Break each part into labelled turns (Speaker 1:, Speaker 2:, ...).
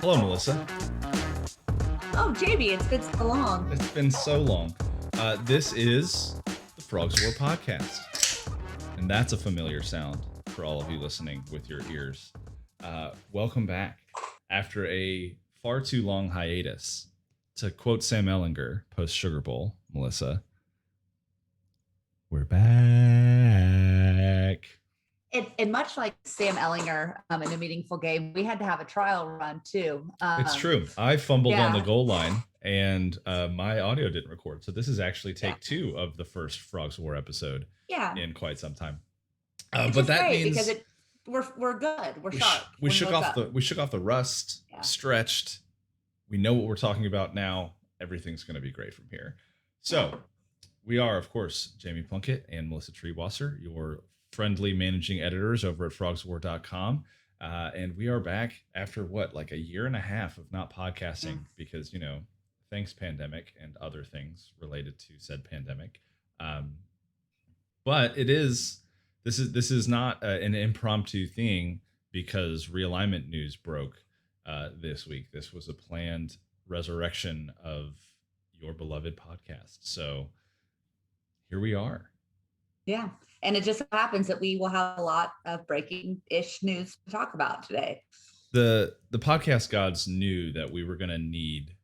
Speaker 1: Hello, Melissa.
Speaker 2: Oh, Jamie, it's been so long.
Speaker 1: It's been so long. This is the Frogs War podcast, and that's a familiar sound for all of you listening with your ears. Welcome back after a far too long hiatus. To quote Sam Ellinger post Sugar Bowl, Melissa, we're back.
Speaker 2: And much like Sam Ellinger in a meaningful game, we had to have a trial run too.
Speaker 1: It's true. I fumbled on the
Speaker 2: yeah.
Speaker 1: goal line, and my audio didn't record. So this is actually take two of the first Frogs War episode
Speaker 2: Yeah.
Speaker 1: in quite some time.
Speaker 2: But that means because we're good. We're sharp.
Speaker 1: We shook off the rust.
Speaker 2: Yeah.
Speaker 1: Stretched. We know what we're talking about now. Everything's going to be great from here. So we are, of course, Jamie Plunkett and Melissa Treewasser, your friendly managing editors over at frogswar.com. And we are back after like a year and a half of not podcasting because, thanks pandemic and other things related to said pandemic. But this is not an impromptu thing because realignment news broke this week. This was a planned resurrection of your beloved podcast. So here we are.
Speaker 2: Yeah. And it just happens that we will have a lot of breaking-ish news to talk about today.
Speaker 1: The podcast gods knew that we were going to need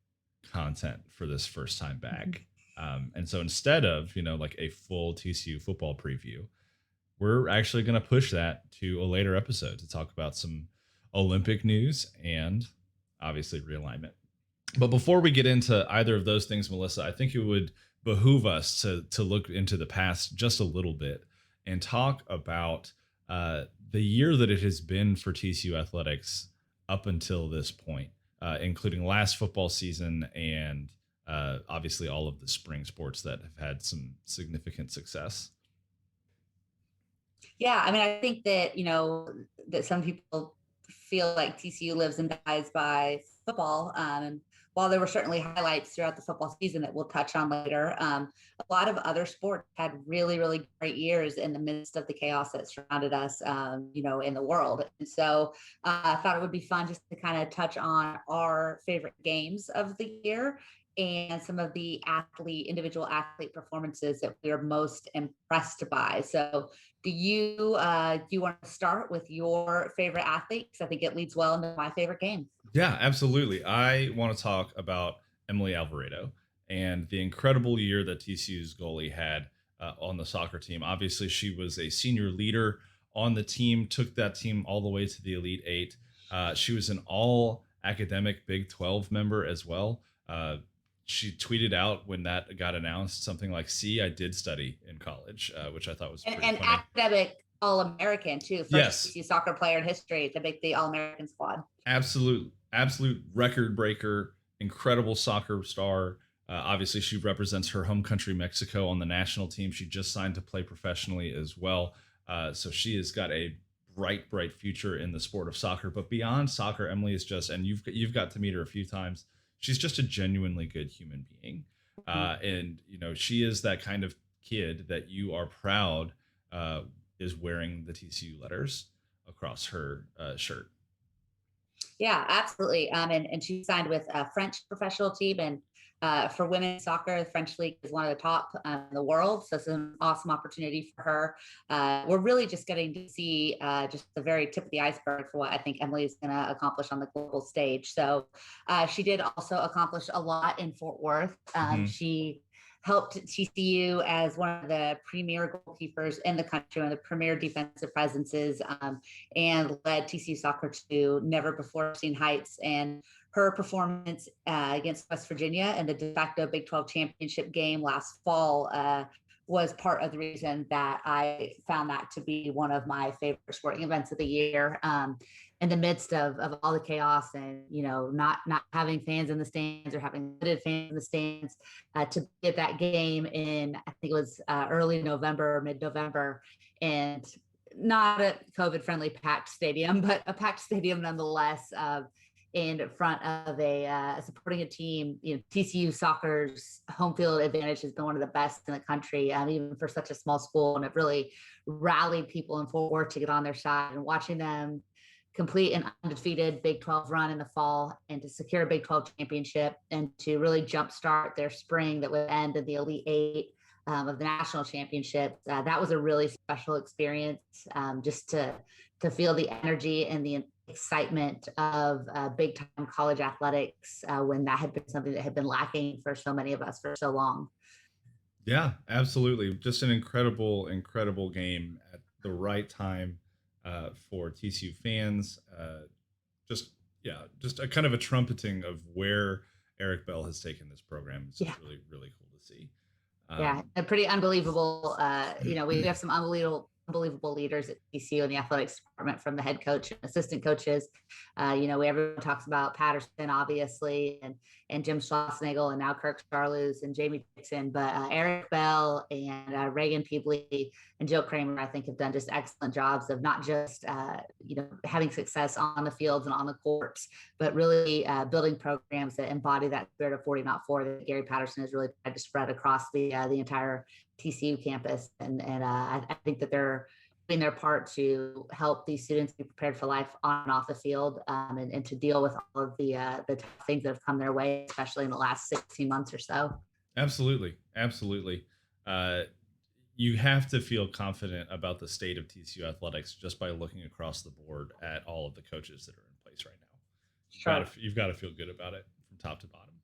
Speaker 1: content for this first time back. And so instead of, like a full TCU football preview, we're actually going to push that to a later episode to talk about some Olympic news and obviously realignment. But before we get into either of those things, Melissa, I think it would behoove us to look into the past just a little bit and talk about the year that it has been for TCU athletics up until this point, including last football season and obviously all of the spring sports that have had some significant success.
Speaker 2: Yeah, I mean, I think that, that some people feel like TCU lives and dies by football. And while there were certainly highlights throughout the football season that we'll touch on later, a lot of other sports had really, really great years in the midst of the chaos that surrounded us, in the world. And so I thought it would be fun just to kind of touch on our favorite games of the year and some of the individual athlete performances that we are most impressed by. So do you want to start with your favorite athlete? Because I think it leads well into my favorite game.
Speaker 1: Yeah, absolutely. I want to talk about Emily Alvarado and the incredible year that TCU's goalie had on the soccer team. Obviously, she was a senior leader on the team, took that team all the way to the Elite Eight. She was an all academic Big 12 member as well. She tweeted out when that got announced something like, "See, I did study in college," which I thought was pretty funny.
Speaker 2: Academic All-American too. First soccer player in history to make the All-American squad.
Speaker 1: Absolute record breaker, incredible soccer star. Obviously, she represents her home country, Mexico, on the national team. She just signed to play professionally as well. So she has got a bright future in the sport of soccer. But beyond soccer, Emily is just, and you've got to meet her a few times. She's just a genuinely good human being. And, she is that kind of kid that you are proud is wearing the TCU letters across her shirt.
Speaker 2: Yeah, absolutely. And she signed with a French professional team. And for women's soccer, the French league is one of the top in the world. So it's an awesome opportunity for her. We're really just getting to see just the very tip of the iceberg for what I think Emily is going to accomplish on the global stage. So she did also accomplish a lot in Fort Worth. She helped TCU as one of the premier goalkeepers in the country, one of the premier defensive presences, and led TCU soccer to never before seen heights. And her performance against West Virginia in the de facto Big 12 championship game last fall was part of the reason that I found that to be one of my favorite sporting events of the year. In the midst of all the chaos and, not having fans in the stands or having limited fans in the stands, to be at that game in, I think it was early November, mid-November, and not a COVID-friendly packed stadium, but a packed stadium nonetheless, in front of supporting a team. TCU soccer's home field advantage has been one of the best in the country, even for such a small school, and it really rallied people in Fort Worth to get on their side. And watching them complete an undefeated Big 12 run in the fall and to secure a Big 12 championship and to really jumpstart their spring that would end in the Elite Eight of the national championships. That was a really special experience, just to feel the energy and the excitement of big time college athletics when that had been something that had been lacking for so many of us for so long.
Speaker 1: Yeah, absolutely. Just an incredible, incredible game at the right time for TCU fans. Just yeah, just a kind of a trumpeting of where Eric Bell has taken this program. It's
Speaker 2: Yeah.
Speaker 1: just really, really cool to see.
Speaker 2: Yeah, a pretty unbelievable. We have some unbelievable leaders at TCU in the athletics department, from the head coach and assistant coaches. Everyone talks about Patterson, obviously, and Jim Schlossnagel, and now Kirk Charloos and Jamie Dixon, but Eric Bell and Reagan Peebley and Jill Kramer, I think, have done just excellent jobs of not just having success on the fields and on the courts, but really building programs that embody that spirit of 40 not 4 that Gary Patterson has really tried to spread across the entire TCU campus. And I think that they're doing their part to help these students be prepared for life on and off the field, and to deal with all of the tough things that have come their way, especially in the last 16 months or so.
Speaker 1: Absolutely. Absolutely. You have to feel confident about the state of TCU athletics just by looking across the board at all of the coaches that are in place right now. You've got to feel good about it from top to bottom.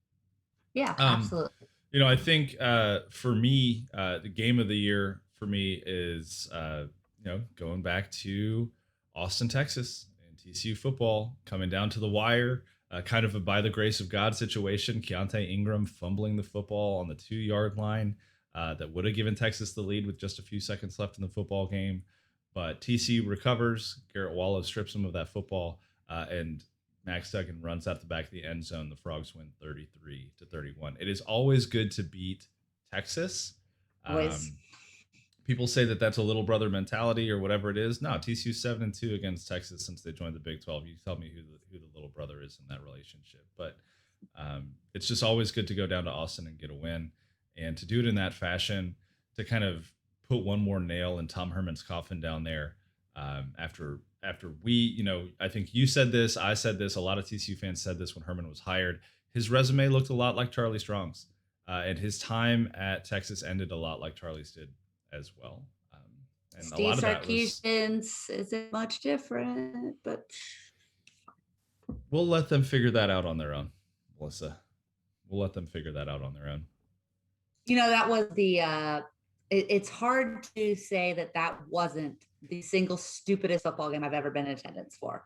Speaker 2: Yeah, absolutely.
Speaker 1: I think for me, the game of the year for me is going back to Austin, Texas, and TCU football coming down to the wire. Kind of a by the grace of God situation. Keontae Ingram fumbling the football on the 2-yard line that would have given Texas the lead with just a few seconds left in the football game. But TCU recovers. Garrett Wallow strips him of that football, and Max Duggan runs out the back of the end zone. The Frogs win 33-31. It is always good to beat Texas. People say that that's a little brother mentality or whatever it is. No, TCU 7-2 against Texas since they joined the Big 12. You tell me who the little brother is in that relationship. But it's just always good to go down to Austin and get a win, and to do it in that fashion, to kind of put one more nail in Tom Herman's coffin down there. After we, I think you said this, I said this, a lot of TCU fans said this when Herman was hired. His resume looked a lot like Charlie Strong's, and his time at Texas ended a lot like Charlie's did as well. And
Speaker 2: Steve
Speaker 1: a lot of
Speaker 2: Sarkisian's isn't much different, but
Speaker 1: we'll let them figure that out on their own, Melissa. We'll let them figure that out on their own.
Speaker 2: That was it's hard to say that wasn't the single stupidest football game I've ever been in attendance for.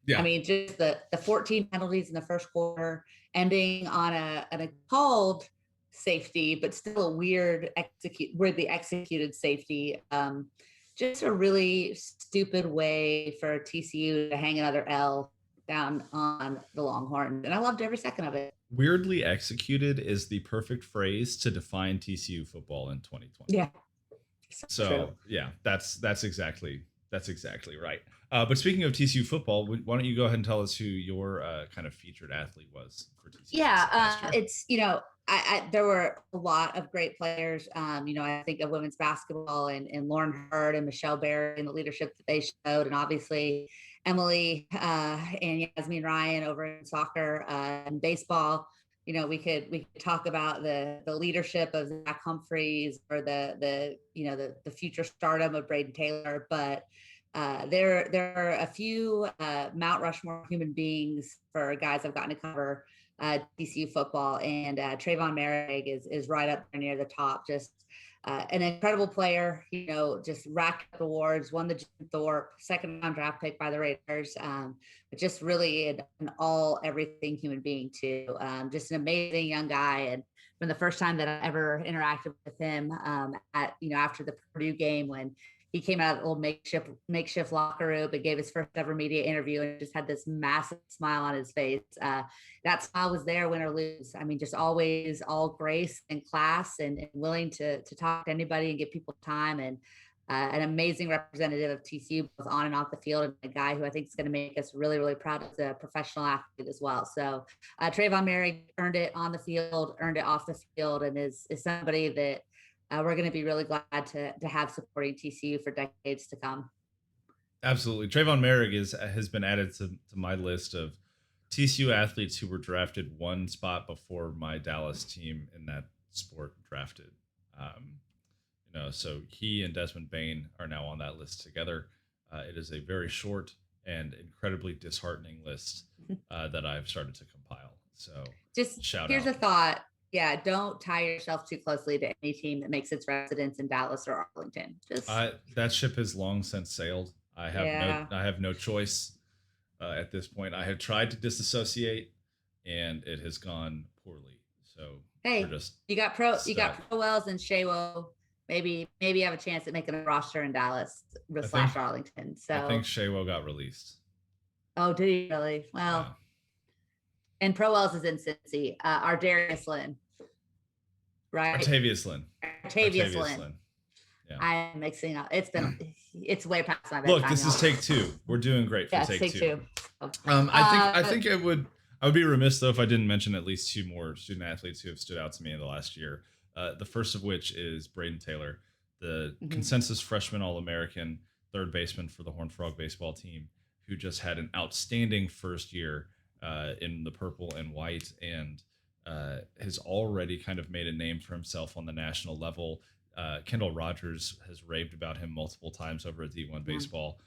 Speaker 2: Yeah. I mean, just the 14 penalties in the first quarter, ending on a called safety, but still a weirdly executed safety. Just a really stupid way for TCU to hang another L down on the Longhorns. And I loved every second of it.
Speaker 1: Weirdly executed is the perfect phrase to define TCU football in 2020.
Speaker 2: Yeah.
Speaker 1: So true. Yeah, that's exactly right. But speaking of TCU football, why don't you go ahead and tell us who your kind of featured athlete was for TCU?
Speaker 2: Yeah, it's there were a lot of great players. I think of women's basketball and Lauren Hurd and Michelle Berry and the leadership that they showed, and obviously Emily and Yasmin Ryan over in soccer and baseball. We could talk about the leadership of Zach Humphreys or the future stardom of Braden Taylor, but there are a few Mount Rushmore human beings for guys I've gotten to cover TCU football, and Trayvon Merrick is right up there near the top. Just an incredible player, just racked up awards, won the Jim Thorpe, second-round draft pick by the Raiders, but just really an everything human being too. Just an amazing young guy, and from the first time that I ever interacted with him after the Purdue game, when he came out of the old makeshift locker room and gave his first ever media interview and just had this massive smile on his face. That smile was there, win or lose. I mean, just always all grace and class and willing to talk to anybody and give people time, and an amazing representative of TCU both on and off the field, and a guy who I think is going to make us really, really proud as a professional athlete as well. So Trayvon Merrick earned it on the field, earned it off the field, and is somebody that we're going to be really glad to have supporting TCU for decades to come.
Speaker 1: Absolutely. Trayvon Merrick has been added to my list of TCU athletes who were drafted one spot before my Dallas team in that sport drafted. Um, so he and Desmond Bain are now on that list together. It is a very short and incredibly disheartening list that I've started to compile. So
Speaker 2: Just
Speaker 1: shout
Speaker 2: here's
Speaker 1: out.
Speaker 2: a thought. Yeah, don't tie yourself too closely to any team that makes its residence in Dallas or Arlington. Just
Speaker 1: That ship has long since sailed.
Speaker 2: yeah.
Speaker 1: I have no choice at this point. I have tried to disassociate, and it has gone poorly. So we're
Speaker 2: Hey,
Speaker 1: just
Speaker 2: you got
Speaker 1: stuck.
Speaker 2: Pro Wells and Shawo. Maybe have a chance at making a roster in Dallas
Speaker 1: I
Speaker 2: slash
Speaker 1: think
Speaker 2: Arlington.
Speaker 1: I think
Speaker 2: So
Speaker 1: Shawo got released.
Speaker 2: oh, did he really?
Speaker 1: Yeah.
Speaker 2: Well, and Pro Wells is in Cincy. Ardarius Lynn, right?
Speaker 1: Artavius Lynn.
Speaker 2: Artavius Lynn.
Speaker 1: Yeah.
Speaker 2: I'm mixing up. It's way past my bedtime.
Speaker 1: Look, this is take two. We're doing great for take two. I think I would be remiss though if I didn't mention at least two more student athletes who have stood out to me in the last year. The first of which is Braden Taylor, the consensus freshman All-American third baseman for the Horned Frog baseball team, who just had an outstanding first year in the purple and white, and has already kind of made a name for himself on the national level. Kendall Rogers has raved about him multiple times over at D1 Baseball.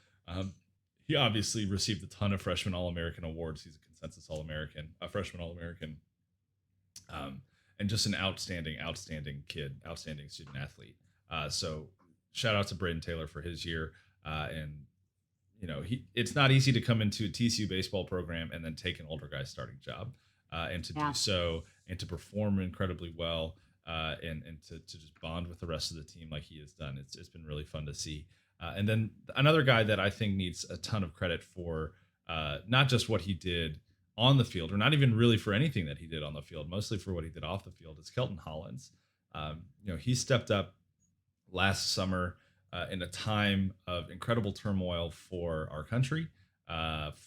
Speaker 1: He obviously received a ton of freshman All-American awards. He's a consensus All-American, a freshman All-American, and just an outstanding kid, outstanding student athlete. So shout out to Braden Taylor for his year. And it's not easy to come into a TCU baseball program and then take an older guy's starting job, and to do so and to perform incredibly well. And to just bond with the rest of the team like he has done. It's been really fun to see. And then another guy that I think needs a ton of credit for not just what he did on the field, or not even really for anything that he did on the field, mostly for what he did off the field, is Kelton Hollins. He stepped up last summer in a time of incredible turmoil for our country,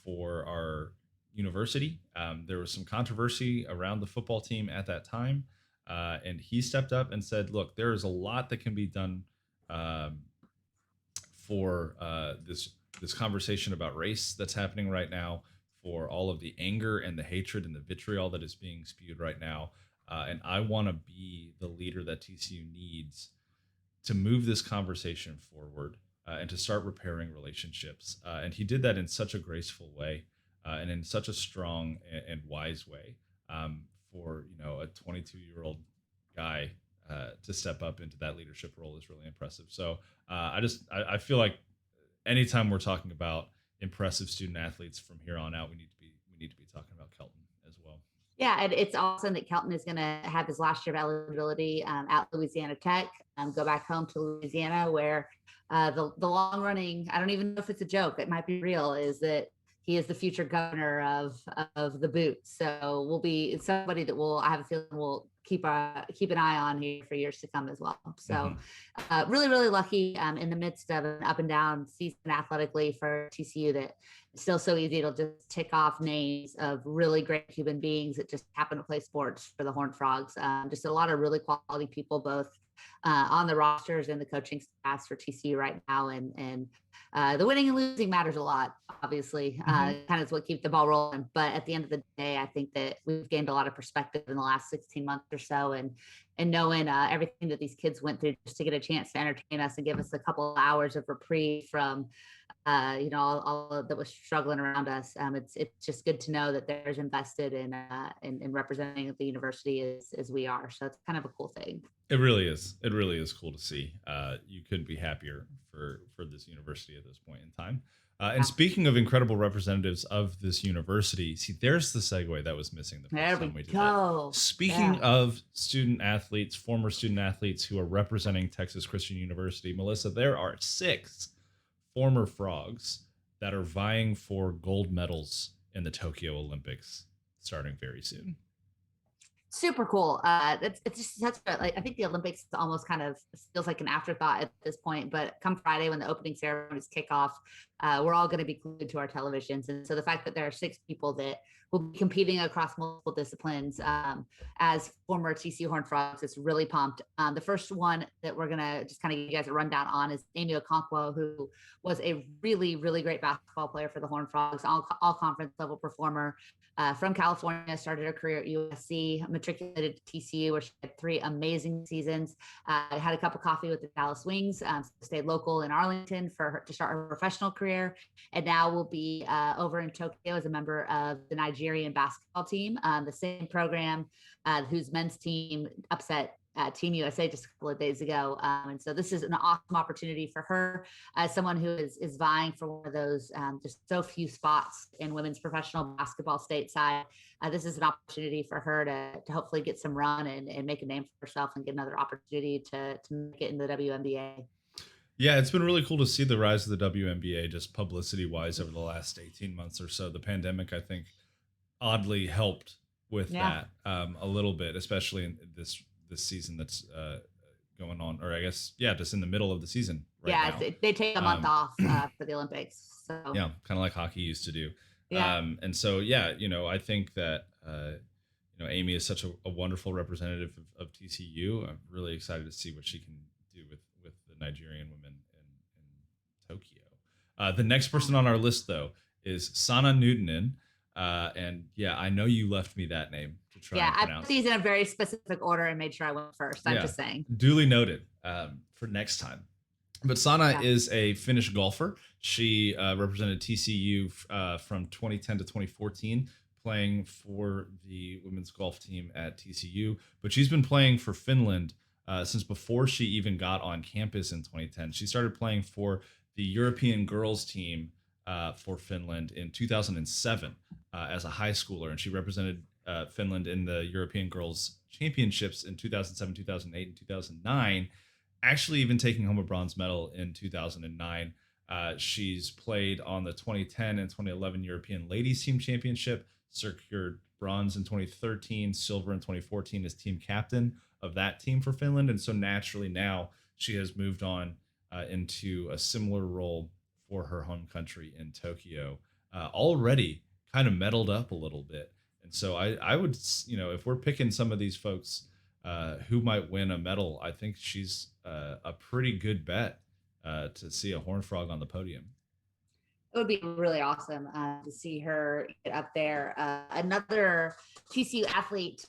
Speaker 1: for our university. There was some controversy around the football team at that time. And he stepped up and said, look, there is a lot that can be done for this conversation about race that's happening right now, for all of the anger and the hatred and the vitriol that is being spewed right now. And I want to be the leader that TCU needs to move this conversation forward and to start repairing relationships. And he did that in such a graceful way and in such a strong and wise way. For a 22-year-old guy to step up into that leadership role is really impressive. So I feel like anytime we're talking about impressive student athletes from here on out, we need to be talking about Kelton as well.
Speaker 2: Yeah, and it's awesome that Kelton is going to have his last year of eligibility at Louisiana Tech, go back home to Louisiana, where the long running, I don't even know if it's a joke, it might be real, is that he is the future governor of the boot. So it's somebody that I have a feeling we'll keep an eye on here for years to come as well. So really, really lucky in the midst of an up and down season athletically for TCU, that it's still so easy to just tick off names of really great human beings that just happen to play sports for the Horned Frogs. Just a lot of really quality people, both on the rosters and the coaching staffs for TCU right now. And the winning and losing matters a lot, obviously, kind of is what keeps the ball rolling. But at the end of the day, I think that we've gained a lot of perspective in the last 16 months or so, and knowing everything that these kids went through just to get a chance to entertain us and give us a couple of hours of reprieve from all that was struggling around us. It's just good to know that they're as invested in representing the university as we are. So it's kind of a cool thing.
Speaker 1: It really is. It really is cool to see. You couldn't be happier for this university at this point in time. And speaking of incredible representatives of this university, see, there's the segue that was missing the first time we did that. Speaking of student athletes, former student athletes who are representing Texas Christian University, Melissa, there are 6 former Frogs that are vying for gold medals in the Tokyo Olympics starting very soon.
Speaker 2: Super cool. It's just such I think the Olympics almost kind of feels like an afterthought at this point, but come Friday when the opening ceremonies kick off, we're all going to be glued to our televisions. And so the fact that there are 6 people that will be competing across multiple disciplines. As former TCU Horned Frogs, it's really pumped. The first one that we're going to just kind of give you guys a rundown on is Amy Okonkwo, who was a really, really great basketball player for the Horned Frogs, all conference level performer. From California, started her career at USC, matriculated to TCU, where she had 3 amazing seasons. Had a cup of coffee with the Dallas Wings, stayed local in Arlington for her to start her professional career, and now will be over in Tokyo as a member of the Nigerian basketball team, the same program whose men's team upset Team USA just a couple of days ago. And so this is an awesome opportunity for her as someone who is vying for one of those just so few spots in women's professional basketball stateside. This is an opportunity for her to hopefully get some run and make a name for herself and get another opportunity to make it in the WNBA.
Speaker 1: Yeah, it's been really cool to see the rise of the WNBA just publicity wise over the last 18 months or so. The pandemic, I think, oddly helped with that a little bit, especially in this season that's going on, or I guess, just in the middle of the season right now.
Speaker 2: They take a month off for the Olympics. So.
Speaker 1: Yeah, kind of like hockey used to do.
Speaker 2: Yeah.
Speaker 1: And so, I think that, Amy is such a wonderful representative of TCU. I'm really excited to see what she can do with the Nigerian women in Tokyo. The next person on our list, though, is Sana Newtonen. And I know you left me that name to try and pronounce.
Speaker 2: I put these in a very specific order and made sure I went first. I'm just saying.
Speaker 1: Duly noted for next time. But Sana is a Finnish golfer. She represented TCU from 2010 to 2014, playing for the women's golf team at TCU. But she's been playing for Finland since before she even got on campus in 2010. She started playing for the European girls team for Finland in 2007 as a high schooler, and she represented Finland in the European Girls Championships in 2007, 2008, and 2009, actually even taking home a bronze medal in 2009. She's played on the 2010 and 2011 European Ladies Team Championship, secured bronze in 2013, silver in 2014 as team captain of that team for Finland, and so naturally now she has moved on into a similar role for her home country in Tokyo, already kind of medaled up a little bit. And so I would, if we're picking some of these folks who might win a medal, I think she's a pretty good bet to see a Horned Frog on the podium.
Speaker 2: It would be really awesome to see her get up there. Another TCU athlete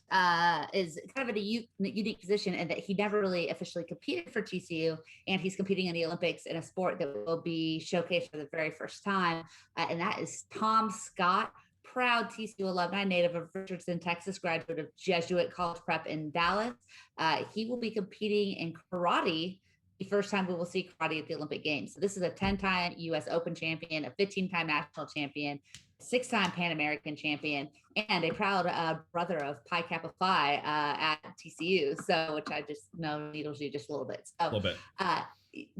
Speaker 2: is kind of in a unique position in that he never really officially competed for TCU, and he's competing in the Olympics in a sport that will be showcased for the very first time, and that is Tom Scott, proud TCU alumni, native of Richardson, Texas, graduate of Jesuit College Prep in Dallas. He will be competing in karate. The first time we will see karate at the Olympic Games. So this is a 10-time U.S. Open champion, a 15-time national champion, 6-time Pan American champion, and a proud brother of Pi Kappa Phi at TCU. So, which I just know needles you just a little bit. So,
Speaker 1: a little bit.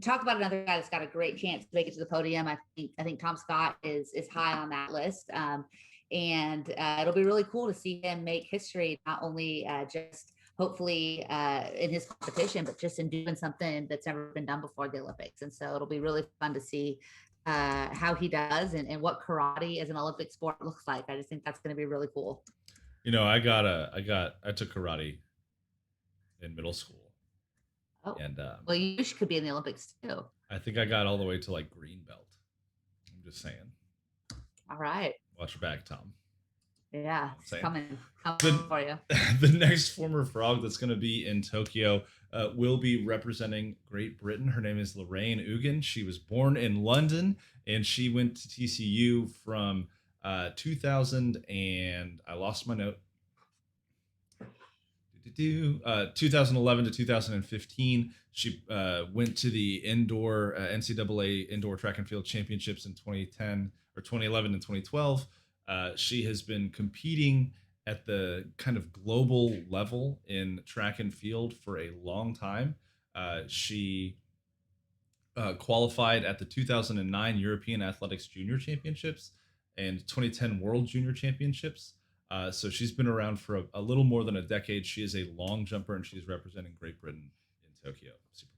Speaker 2: Talk about another guy that's got a great chance to make it to the podium. I think Tom Scott is high on that list, and it'll be really cool to see him make history, not only just hopefully in his competition, but just in doing something that's never been done before the Olympics. And so it'll be really fun to see how he does and what karate as an Olympic sport looks like. I just think that's going to be really cool.
Speaker 1: I took karate in middle school.
Speaker 2: Oh,
Speaker 1: and
Speaker 2: well, you could be in the Olympics too.
Speaker 1: I think I got all the way to like green belt. I'm just saying.
Speaker 2: All right.
Speaker 1: Watch your back, Tom.
Speaker 2: Yeah, it's coming for you.
Speaker 1: The next former frog that's going to be in Tokyo will be representing Great Britain. Her name is Lorraine Ugan. She was born in London, and she went to TCU from 2000 and I lost my note. 2011 to 2015. She went to the indoor NCAA indoor track and field championships in 2010 or 2011 and 2012. She has been competing at the kind of global level in track and field for a long time. She qualified at the 2009 European Athletics Junior Championships and 2010 World Junior Championships. So she's been around for a little more than a decade. She is a long jumper, and she's representing Great Britain in Tokyo. Super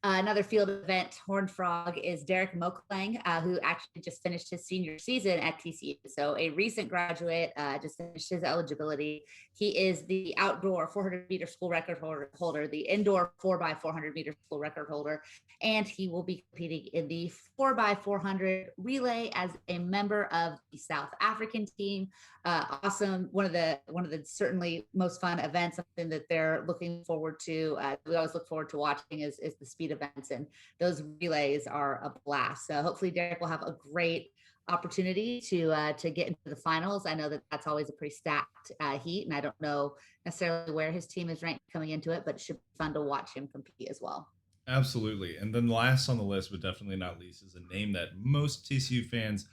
Speaker 2: Another field event, Horned Frog, is Derek Moklang, who actually just finished his senior season at TCU. So a recent graduate, just finished his eligibility. He is the outdoor 400 meter school record holder, the indoor 4x400 meter school record holder, and he will be competing in the 4x400 relay as a member of the South African team. Awesome, one of the certainly most fun events, something that they're looking forward to. We always look forward to watching is the speed events, and those relays are a blast. So hopefully Derek will have a great opportunity to get into the finals. I know that that's always a pretty stacked heat, and I don't know necessarily where his team is ranked coming into it, but it should be fun to watch him compete as well.
Speaker 1: Absolutely. And then last on the list, but definitely not least, is a name that most TCU fans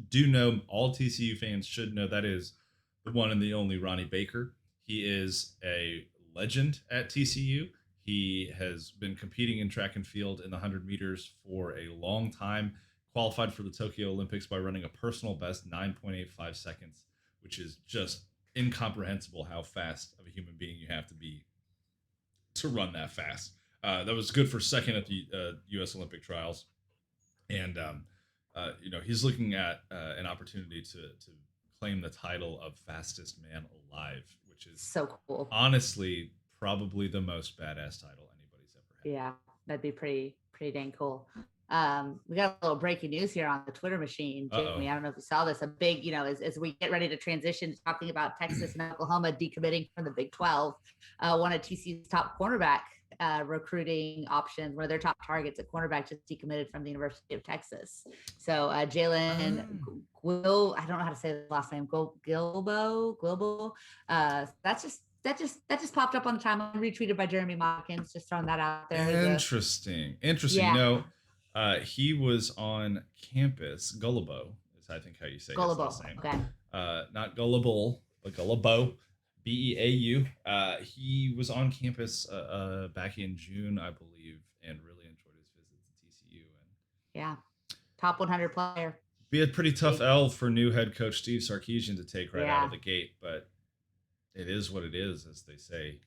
Speaker 1: do know. All TCU fans should know. That is the one and the only Ronnie Baker. He is a legend at TCU. He has been competing in track and field in the 100 meters for a long time. Qualified for the Tokyo Olympics by running a personal best 9.85 seconds, which is just incomprehensible how fast of a human being you have to be to run that fast. That was good for second at the U.S. Olympic trials, and he's looking at an opportunity to claim the title of fastest man alive, which is
Speaker 2: so cool.
Speaker 1: Honestly, probably the most badass title anybody's ever had.
Speaker 2: Yeah, that'd be pretty dang cool. We got a little breaking news here on the Twitter machine, Jamie. I don't know if you saw this. A big, as we get ready to transition to talking about Texas and Oklahoma decommitting from the Big 12, one of TCU's top cornerback recruiting options, one of their top targets at cornerback, just decommitted from the University of Texas. So Jalen I don't know how to say the last name, Guilbeau. That just popped up on the timeline, retweeted by Jeremy Watkins. Just throwing that out there.
Speaker 1: Interesting. Yeah. He was on campus. Guilbeau is, I think, how you say his last name.
Speaker 2: Okay.
Speaker 1: Not gullible, but Guilbeau. Beau. He was on campus back in June, I believe, and really enjoyed his visit to TCU.
Speaker 2: And top 100 player.
Speaker 1: Be a pretty tough L for new head coach Steve Sarkisian to take out of the gate, but it is what it is, as they say.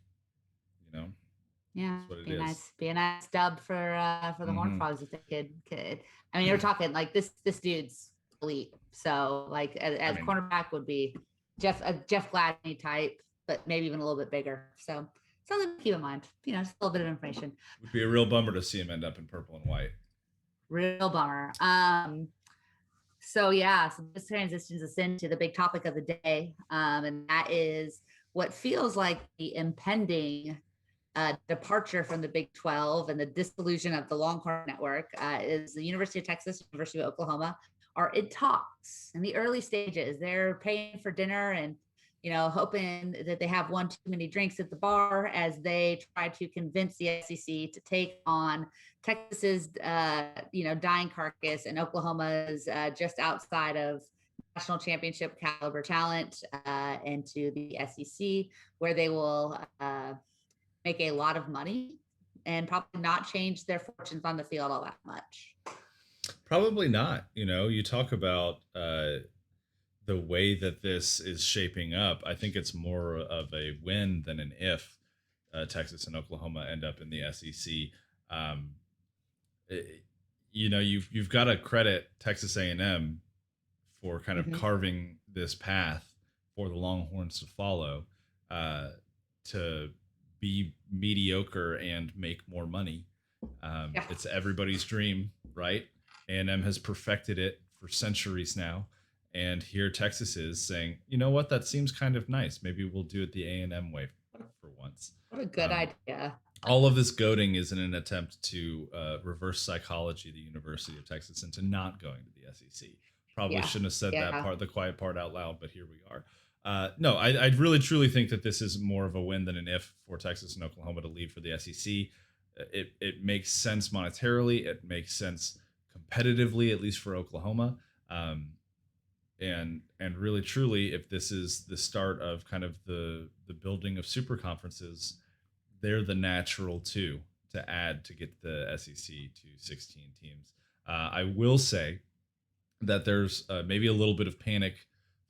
Speaker 2: Yeah, be a nice dub for the Horned Frogs if they could. I mean, you're talking like this dude's elite. So like as cornerback would be Jeff Gladney type, but maybe even a little bit bigger. So something to keep in mind. Just a little bit of information.
Speaker 1: Would be a real bummer to see him end up in purple and white.
Speaker 2: Real bummer. So this transitions us into the big topic of the day, and that is what feels like the impending departure from the Big 12 and the dissolution of the Longhorn Network. Is the University of Texas, University of Oklahoma are in talks in the early stages. They're paying for dinner and hoping that they have one too many drinks at the bar as they try to convince the SEC to take on Texas's dying carcass and Oklahoma's just outside of national championship caliber talent into the SEC, where they will make a lot of money and probably not change their fortunes on the field all that much.
Speaker 1: Probably not. You talk about the way that this is shaping up. I think it's more of a when than an if Texas and Oklahoma end up in the SEC. You've got to credit Texas A&M for kind of carving this path for the Longhorns to follow, to be mediocre and make more money. It's everybody's dream, right? A&M has perfected it for centuries now. And here Texas is saying, you know what, that seems kind of nice. Maybe we'll do it the A&M way for once.
Speaker 2: What a good idea.
Speaker 1: All of this goading is in an attempt to reverse psychology the University of Texas into not going to the SEC. Probably shouldn't have said that part, the quiet part, out loud, but here we are. No, I really truly think that this is more of a win than an if for Texas and Oklahoma to leave for the SEC. It makes sense monetarily. It makes sense competitively, at least for Oklahoma. And really truly, if this is the start of kind of the building of super conferences, they're the natural two to add to get the SEC to 16 teams. I will say that there's maybe a little bit of panic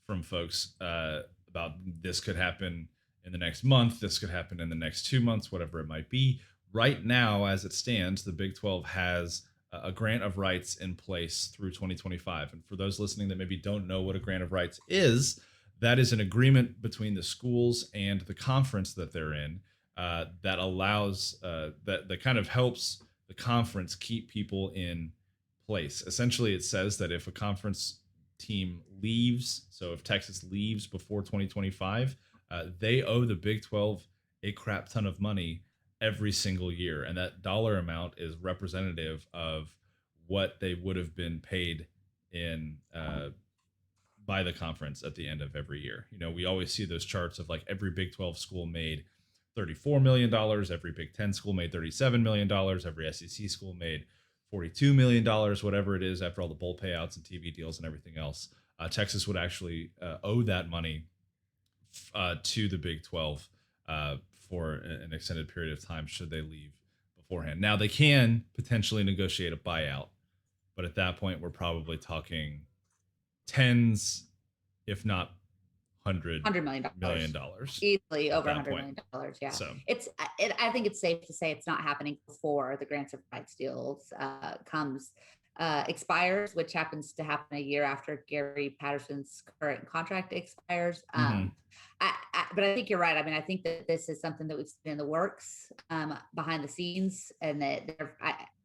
Speaker 1: from folks about this could happen in the next month, this could happen in the next 2 months, whatever it might be. Right now, as it stands, the Big 12 has a grant of rights in place through 2025. And for those listening that maybe don't know what a grant of rights is, that is an agreement between the schools and the conference that they're in, that allows, that kind of helps the conference keep people in place. Essentially, it says that if a conference team leaves, so if Texas leaves before 2025, they owe the Big 12 a crap ton of money every single year. And that dollar amount is representative of what they would have been paid in, by the conference at the end of every year. You know, we always see those charts of like every Big 12 school made $34 million, every Big 10 school made $37 million, every SEC school made $42 million, whatever it is, after all the bowl payouts and TV deals and everything else. Texas would actually owe that money to the Big 12 for an extended period of time should they leave beforehand. Now, they can potentially negotiate a buyout, but at that point, we're probably talking tens, if not $100 million
Speaker 2: easily
Speaker 1: at
Speaker 2: over
Speaker 1: that
Speaker 2: $100 million. Yeah,
Speaker 1: So,
Speaker 2: I think it's safe to say it's not happening before the grants of rights deals expires, which happens to happen a year after Gary Patterson's current contract expires.
Speaker 1: mhm.
Speaker 2: But I think you're right. I mean, I think that this is something that we've seen in the works behind the scenes, and that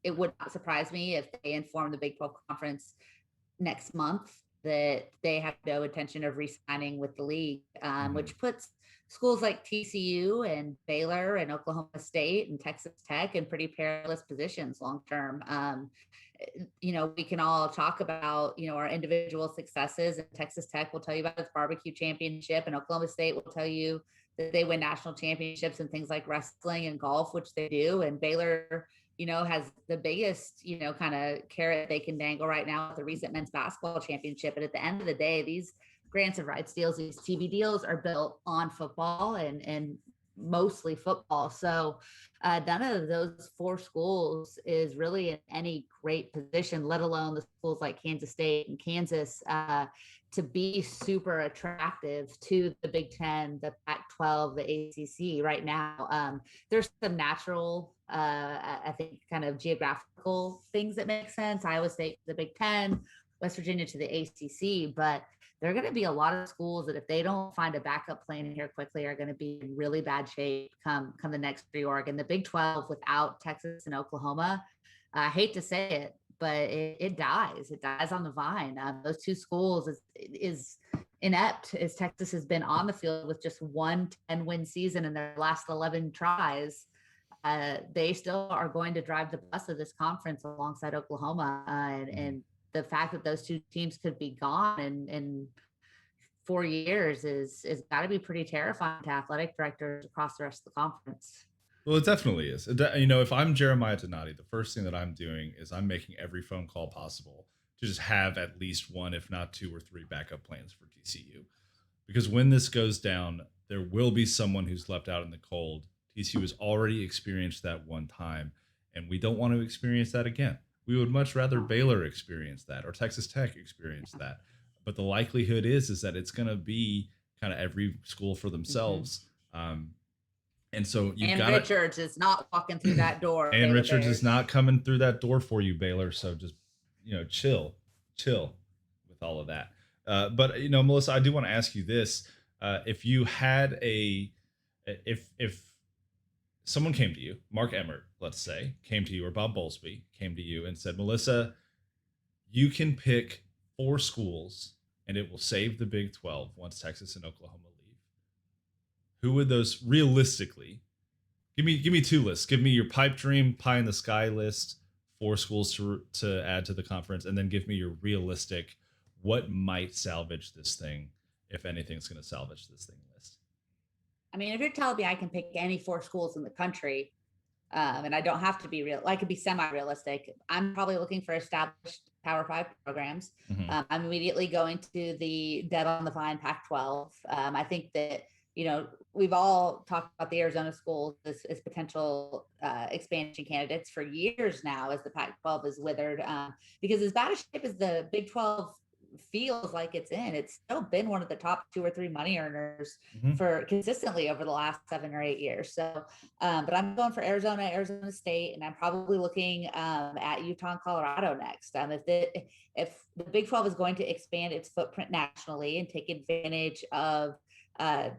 Speaker 2: it would not surprise me if they inform the Big 12 conference next month that they have no intention of re-signing with the league,
Speaker 1: Mhm.
Speaker 2: which puts schools like TCU and Baylor and Oklahoma State and Texas Tech in pretty perilous positions long term. You know, we can all talk about, you know, our individual successes, and Texas Tech will tell you about its barbecue championship, and Oklahoma State will tell you that they win national championships and things like wrestling and golf, which they do. And Baylor, you know, has the biggest, you know, kind of carrot they can dangle right now with the recent men's basketball championship. But at the end of the day, these grants of rights deals, these TV deals are built on football and mostly football. So none of those four schools is really in any great position, let alone the schools like Kansas State and Kansas, to be super attractive to the Big Ten, the Pac-12, the ACC right now. There's some natural, I think, kind of geographical things that make sense. Iowa State, the Big Ten, West Virginia to the ACC, but there are going to be a lot of schools that if they don't find a backup plan here quickly are going to be in really bad shape come the next reorg. And the Big 12 without Texas and Oklahoma, I hate to say it, but it dies. It dies on the vine. Those two schools is inept as Texas has been on the field with just one 10-win season in their last 11 tries. They still are going to drive the bus of this conference alongside Oklahoma, and the fact that those two teams could be gone in 4 years is got to be pretty terrifying to athletic directors across the rest of the conference.
Speaker 1: Well, it definitely is. You know, if I'm Jeremiah Donati, the first thing that I'm doing is I'm making every phone call possible to just have at least one, if not two or three backup plans for TCU. Because when this goes down, there will be someone who's left out in the cold. TCU has already experienced that one time, and we don't want to experience that again. We would much rather Baylor experience that or Texas Tech experience that. But the likelihood is that it's going to be kind of every school for
Speaker 2: Mm-hmm.
Speaker 1: themselves. And so you've
Speaker 2: And
Speaker 1: got to,
Speaker 2: Richards is not walking through that door.
Speaker 1: and
Speaker 2: Baylor
Speaker 1: Richards is
Speaker 2: Bears.
Speaker 1: not coming through that door for you, Baylor. So just, you know, chill with all of that. But you know, Melissa, I do want to ask you this: if you had if someone came to you, Mark Emmert, let's say, came to you, or Bob Bowlesby came to you and said, Melissa, you can pick four schools, and it will save the Big 12 once Texas and Oklahoma leave. Who would those realistically? Give me two lists. Give me your pipe dream, pie in the sky list, four schools to add to the conference, and then give me your realistic, what might salvage this thing, if anything's going to salvage this thing list.
Speaker 2: I mean, if you're telling me I can pick any four schools in the country, and I don't have to be real, I could be semi-realistic. I'm probably looking for established Power Five programs.
Speaker 1: Mm-hmm.
Speaker 2: I'm immediately going to the dead on the vine Pac-12. I think that, you know, we've all talked about the Arizona schools as potential expansion candidates for years now, as the Pac-12 is withered. Because as bad a shape as the Big 12 feels like it's in. It's still been one of the top 2 or 3 money earners
Speaker 1: Mhm.
Speaker 2: for consistently over the last 7 or 8 years. So, but I'm going for Arizona State, and I'm probably looking at Utah and Colorado next. If the Big 12 is going to expand its footprint nationally and take advantage of uh,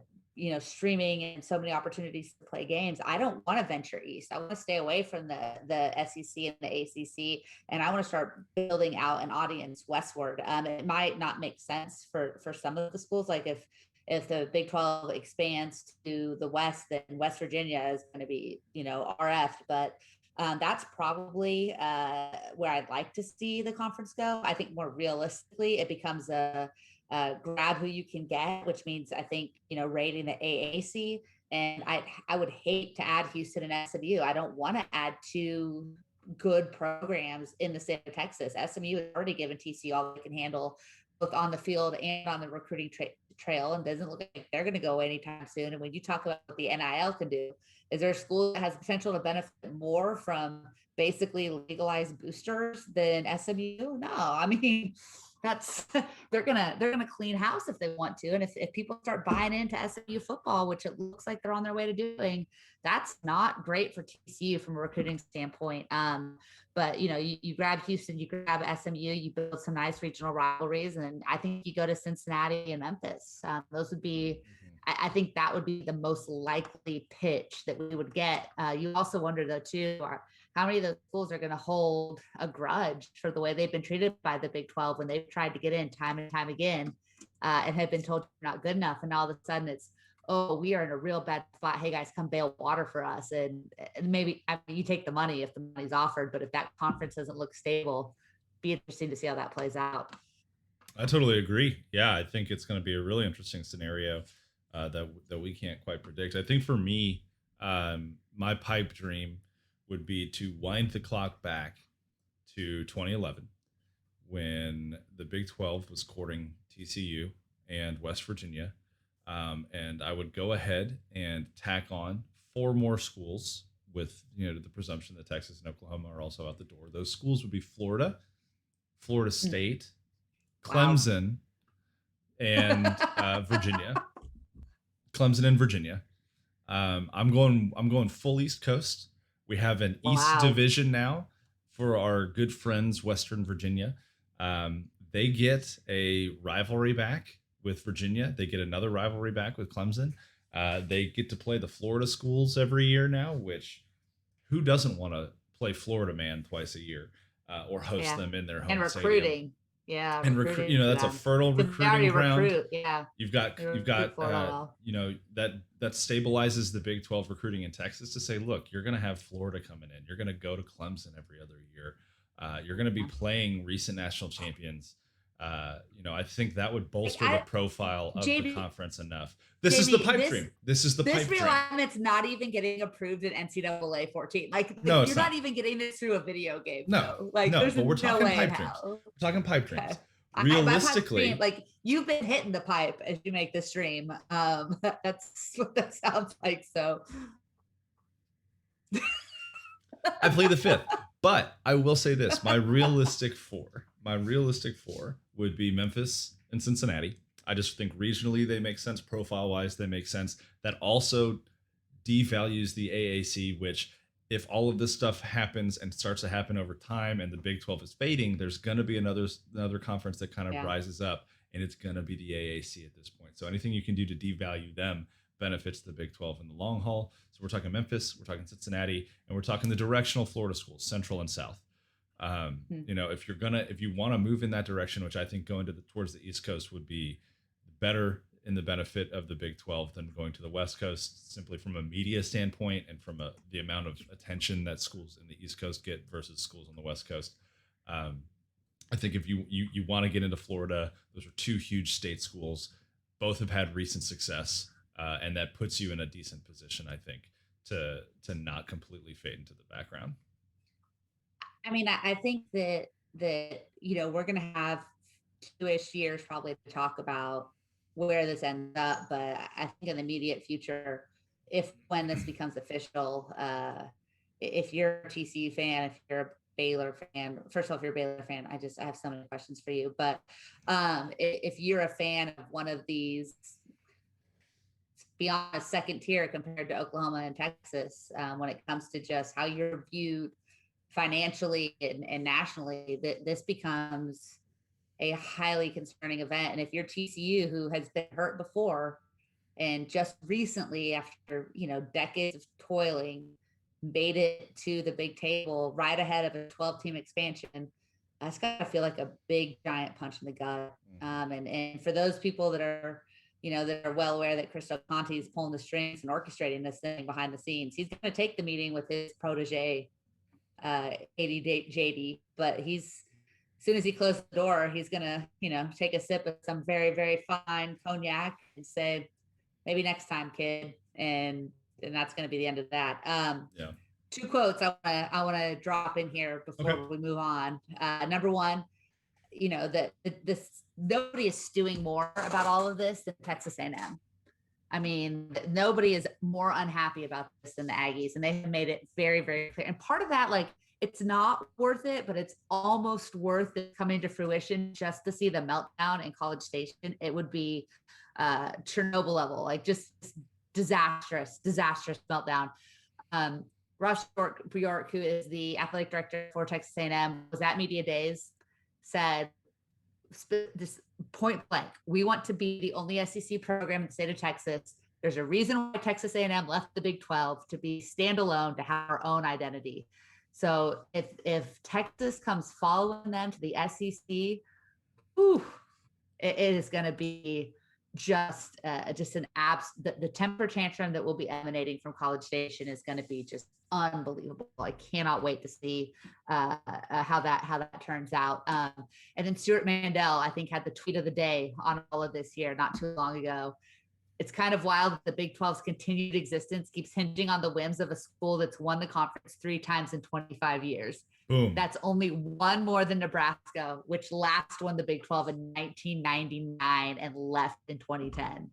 Speaker 2: streaming and so many opportunities to play games, I don't want to venture east. I want to stay away from the SEC and the ACC, and I want to start building out an audience westward. It might not make sense for some of the schools, like if the Big 12 expands to the West, then West Virginia is going to be RF, but that's probably where I'd like to see the conference go. I think more realistically, it becomes a grab who you can get, which means I think rating the AAC. And I would hate to add Houston and SMU. I don't want to add two good programs in the state of Texas. SMU has already given TCU all they can handle, both on the field and on the recruiting trail, and doesn't look like they're going to go anytime soon. And when you talk about what the NIL can do, is there a school that has potential to benefit more from basically legalized boosters than SMU? No, I mean, that's they're gonna clean house if they want to, and if people start buying into SMU football, which it looks like they're on their way to doing, that's not great for TCU from a recruiting standpoint. But you grab Houston, you grab SMU, you build some nice regional rivalries, and I think you go to Cincinnati and Memphis. Those would be, I think that would be the most likely pitch that we would get. You also wonder though too, how many of those schools are going to hold a grudge for the way they've been treated by the Big 12 when they've tried to get in time and time again, and have been told you're not good enough, and all of a sudden it's, oh, we are in a real bad spot. Hey guys, come bail water for us. And maybe you take the money if the money's offered, but if that conference doesn't look stable, be interesting to see how that plays out.
Speaker 1: I totally agree. Yeah, I think it's going to be a really interesting scenario that we can't quite predict. I think for me, my pipe dream would be to wind the clock back to 2011 when the Big 12 was courting TCU and West Virginia. And I would go ahead and tack on 4 more schools with, the presumption that Texas and Oklahoma are also out the door. Those schools would be Florida, Florida State, Clemson, and Virginia. Clemson and Virginia. I'm going full East Coast. We have an East Division now for our good friends Western Virginia. They get a rivalry back with Virginia. They get another rivalry back with Clemson. They get to play the Florida schools every year now, which who doesn't want to play Florida man twice a year or host them in their home
Speaker 2: and recruiting.
Speaker 1: Stadium.
Speaker 2: Yeah,
Speaker 1: and that's a fertile recruiting ground.
Speaker 2: Yeah,
Speaker 1: you've got that stabilizes the Big 12 recruiting in Texas to say, look, you're going to have Florida coming in. You're going to go to Clemson every other year. You're going to be playing recent national champions. I think that would bolster the profile of the conference enough. This is the pipe dream. This
Speaker 2: realignment's not even getting approved in NCAA 14.
Speaker 1: No,
Speaker 2: you're not even getting this through a video game.
Speaker 1: No,
Speaker 2: there's
Speaker 1: but we're talking
Speaker 2: no
Speaker 1: pipe dreams. We're talking pipe dreams. Realistically,
Speaker 2: you've been hitting the pipe as you make the stream. That's what that sounds like. So
Speaker 1: I play the fifth, but I will say this: my realistic four would be Memphis and Cincinnati. I just think regionally they make sense, profile wise they make sense. That also devalues the AAC, which if all of this stuff happens and starts to happen over time and the Big 12 is fading, there's going to be another conference that kind of rises up, and it's going to be the AAC at this point. So anything you can do to devalue them benefits the Big 12 in the long haul. So we're talking Memphis, we're talking Cincinnati, and we're talking the directional Florida schools, Central and South. If you want to move in that direction, which I think going towards the East Coast would be better in the benefit of the Big 12 than going to the West Coast, simply from a media standpoint and from the amount of attention that schools in the East Coast get versus schools on the West Coast. I think if you want to get into Florida, those are 2 huge state schools. Both have had recent success, and that puts you in a decent position, I think, to not completely fade into the background.
Speaker 2: I mean, I think that we're going to have 2-ish years probably to talk about where this ends up, but I think in the immediate future, when this becomes official, if you're a TCU fan, if you're Baylor fan, first of all, if you're a Baylor fan, I have so many questions for you. But if you're a fan of one of these beyond a second tier compared to Oklahoma and Texas, when it comes to just how you're viewed financially and nationally, that this becomes a highly concerning event. And if you're TCU, who has been hurt before, and just recently, after decades of toiling, made it to the big table right ahead of a 12-team expansion, that's got to feel like a big giant punch in the gut. And for those people that are well aware that Chris Del Conte is pulling the strings and orchestrating this thing behind the scenes, he's going to take the meeting with his protege, JD, but as soon as he closes the door, he's going to, take a sip of some very, very fine cognac and say, maybe next time, kid. And that's going to be the end of that.
Speaker 1: Yeah.
Speaker 2: 2 quotes I want to drop in here before we move on. Number one, that this nobody is stewing more about all of this than Texas A&M. I mean, nobody is more unhappy about this than the Aggies, and they have made it very, very clear. And part of that, like, it's not worth it, but it's almost worth it coming to fruition just to see the meltdown in College Station. It would be Chernobyl level, like just disastrous meltdown. Ross Bjork, who is the athletic director for Texas A&M, was at Media Days, said this point blank, we want to be the only SEC program in the state of Texas. There's a reason why Texas A&M left the Big 12, to be standalone, to have our own identity. So if Texas comes following them to the SEC, it is going to be just an the temper tantrum that will be emanating from College Station is going to be just unbelievable. I cannot wait to see how that turns out. And then Stuart Mandel, I think, had the tweet of the day on all of this here not too long ago. It's kind of wild that the Big 12's continued existence keeps hinging on the whims of a school that's won the conference 3 times in 25 years.
Speaker 1: Boom.
Speaker 2: That's only one more than Nebraska, which last won the Big 12 in 1999 and left in 2010.